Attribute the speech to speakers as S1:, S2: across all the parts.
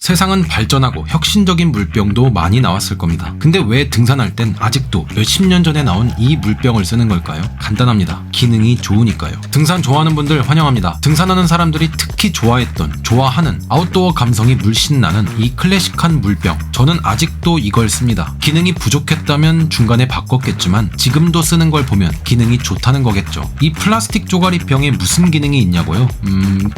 S1: 세상은 발전하고 혁신적인 물병도 많이 나왔을 겁니다. 근데 왜 등산할 땐 아직도 몇십 년 전에 나온 이 물병을 쓰는 걸까요? 간단합니다. 기능이 좋으니까요. 등산 좋아하는 분들 환영합니다. 등산하는 사람들이 특히 좋아하는 아웃도어 감성이 물씬 나는 이 클래식한 물병. 저는 아직도 이걸 씁니다. 기능이 부족했다면 중간에 바꿨겠지만 지금도 쓰는 걸 보면 기능이 좋다는 거겠죠. 이 플라스틱 쪼가리병에 무슨 기능이 있냐고요?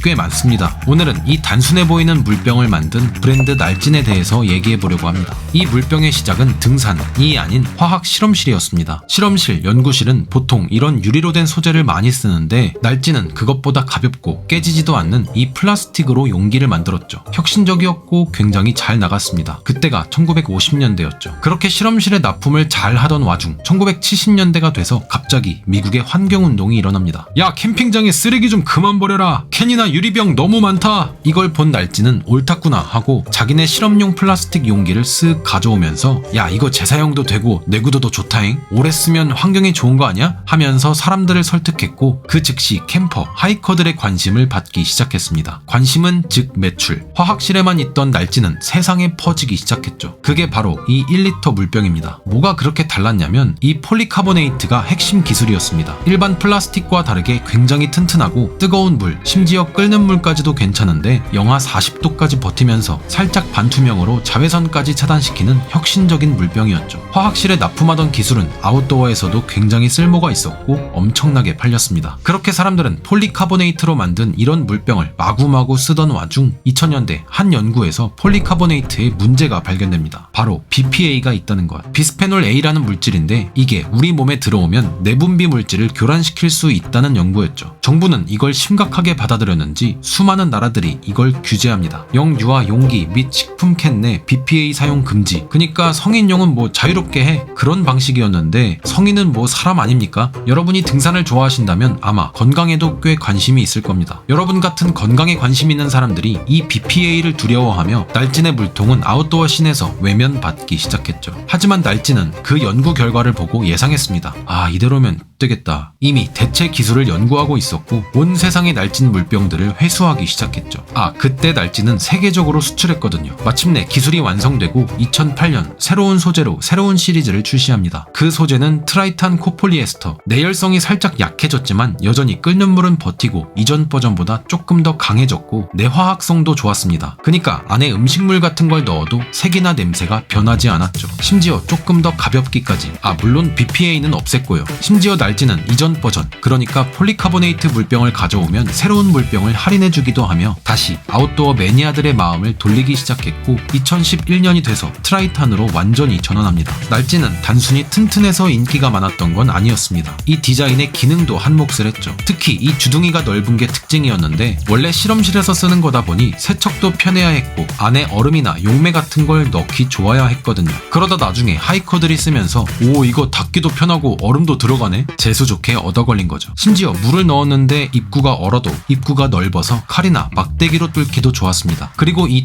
S1: 꽤 많습니다. 오늘은 이 단순해 보이는 물병을 만든 브랜드 날진에 대해서 얘기해 보려고 합니다. 이 물병의 시작은 등산이 아닌 화학 실험실이었습니다. 실험실, 연구실은 보통 이런 유리로 된 소재를 많이 쓰는데 날진은 그것보다 가볍고 깨지지도 않는 이 플라스틱으로 용기를 만들었죠. 혁신적이었고 굉장히 잘 나갔습니다. 그때가 1950년대였죠. 그렇게 실험실에 납품을 잘 하던 와중 1970년대가 돼서 갑자기 미국의 환경운동이 일어납니다. 야, 캠핑장에 쓰레기 좀 그만 버려라. 캔이나 유리병 너무 많다. 이걸 본 날진은 옳았구나 하고 자기네 실험용 플라스틱 용기를 쓱 가져오면서 야, 이거 재사용도 되고 내구도도 좋다잉. 오래 쓰면 환경에 좋은 거 아니야? 하면서 사람들을 설득했고 그 즉시 캠퍼, 하이커들의 관심을 받기 시작했습니다. 관심은 즉 매출. 화학실에만 있던 날진은 세상에 퍼지기 시작했죠. 그게 바로 이 1리터 물병입니다. 뭐가 그렇게 달랐냐면 이 폴리카보네이트가 핵심 기술이었습니다. 일반 플라스틱과 다르게 굉장히 튼튼하고 뜨거운 물, 심지어 끓는 물까지도 괜찮은데 영하 40도까지 버티면서 살짝 반투명으로 자외선까지 차단시키는 혁신적인 물병이었죠. 화학실에 납품하던 기술은 아웃도어에서도 굉장히 쓸모가 있었고 엄청나게 팔렸습니다. 그렇게 사람들은 폴리카보네이트로 만든 이런 물병을 마구마구 쓰던 와중 2000년대 한 연구에서 폴리카보네이트에 문제가 발견됩니다. 바로 BPA가 있다는 것. 비스페놀 A라는 물질인데 이게 우리 몸에 들어오면 내분비 물질을 교란시킬 수 있다는 연구였죠. 정부는 이걸 심각하게 받아들였는지 수많은 나라들이 이걸 규제합니다. 영유아 용기 및 식품 캔 내 BPA 사용 금지. 그러니까 성인용은 뭐 자유롭게 해. 그런 방식이었는데 성인은 뭐 사람 아닙니까? 여러분이 등산을 좋아하신다면 아마 건강에도 꽤 관심이 있을 겁니다. 여러분 같은 건강에 관심 있는 사람들이 이 BPA를 두려워하며 날진의 물통은 아웃도어 씬에서 외면받기 시작했죠. 하지만 날진은 그 연구 결과를 보고 예상했습니다. 아, 이대로면 되겠다. 이미 대체 기술을 연구하고 있었고 온 세상의 날진 물병들을 회수하기 시작했죠. 그때 날진은 세계적으로 수출했거든요. 마침내 기술이 완성되고 2008년 새로운 소재로 새로운 시리즈를 출시합니다. 그 소재는 트라이탄 코폴리에스터. 내열성이 살짝 약해졌지만 여전히 끓는 물은 버티고 이전 버전보다 조금 더 강해졌고 내화학성도 좋았습니다. 그러니까 안에 음식물 같은 걸 넣어도 색이나 냄새가 변하지 않았죠. 심지어 조금 더 가볍기까지. 물론 BPA는 없앴고요. 심지어 날진은 이전 버전, 그러니까 폴리카보네이트 물병을 가져오면 새로운 물병을 할인해주기도 하며 다시 아웃도어 매니아들의 마음을 돌리기 시작했고 2011년이 돼서 트라이탄으로 완전히 전환합니다. 날진은 단순히 튼튼해서 인기가 많았던 건 아니었습니다. 이 디자인의 기능도 한몫을 했죠. 특히 이 주둥이가 넓은 게 특징이었는데 원래 실험실에서 쓰는 거다 보니 세척도 편해야 했고 안에 얼음이나 용매 같은 걸 넣기 좋아야 했거든요. 그러다 나중에 하이커들이 쓰면서 오, 이거 닫기도 편하고 얼음도 들어가네? 재수 좋게 얻어 걸린 거죠. 심지어 물을 넣었는데 입구가 얼어도 입구가 넓어서 칼이나 막대기로 뚫기도 좋았습니다. 그리고 이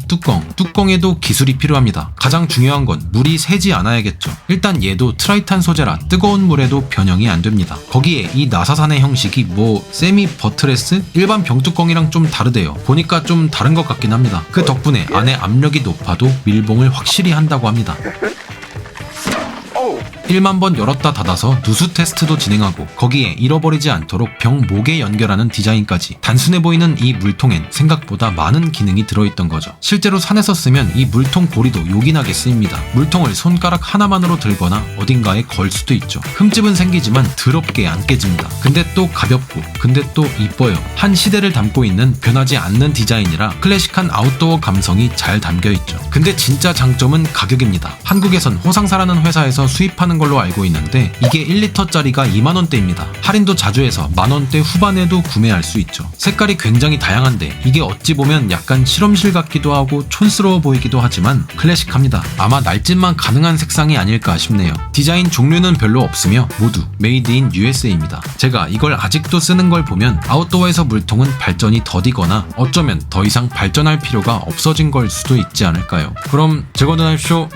S1: 뚜껑에도 기술이 필요합니다. 가장 중요한 건 물이 새지 않아야겠죠. 일단 얘도 트라이탄 소재라 뜨거운 물에도 변형이 안 됩니다. 거기에 이 나사산의 형식이 세미 버트레스? 일반 병뚜껑이랑 좀 다르대요. 보니까 좀 다른 것 같긴 합니다. 그 덕분에 안에 압력이 높아도 밀봉을 확실히 한다고 합니다. 1만 번 열었다 닫아서 누수 테스트도 진행하고 거기에 잃어버리지 않도록 병 목에 연결하는 디자인까지. 단순해 보이는 이 물통엔 생각보다 많은 기능이 들어있던 거죠. 실제로 산에서 쓰면 이 물통 고리도 요긴하게 쓰입니다. 물통을 손가락 하나만으로 들거나 어딘가에 걸 수도 있죠. 흠집은 생기지만 더럽게 안 깨집니다. 근데 또 가볍고 근데 또 이뻐요. 한 시대를 담고 있는 변하지 않는 디자인이라 클래식한 아웃도어 감성이 잘 담겨있죠. 근데 진짜 장점은 가격입니다. 한국에선 호상사라는 회사에서 수입하는 걸로 알고 있는데 이게 1리터짜리가 2만원대입니다. 할인도 자주 해서 만원대 후반에도 구매할 수 있죠. 색깔이 굉장히 다양한데 이게 어찌 보면 약간 실험실 같기도 하고 촌스러워 보이기도 하지만 클래식합니다. 아마 날진만 가능한 색상이 아닐까 싶네요. 디자인 종류는 별로 없으며 모두 메이드 인 USA입니다. 제가 이걸 아직도 쓰는 걸 보면 아웃도어에서 물통은 발전이 더디거나 어쩌면 더 이상 발전할 필요가 없어진 걸 수도 있지 않을까요? 그럼 재건전하십시오.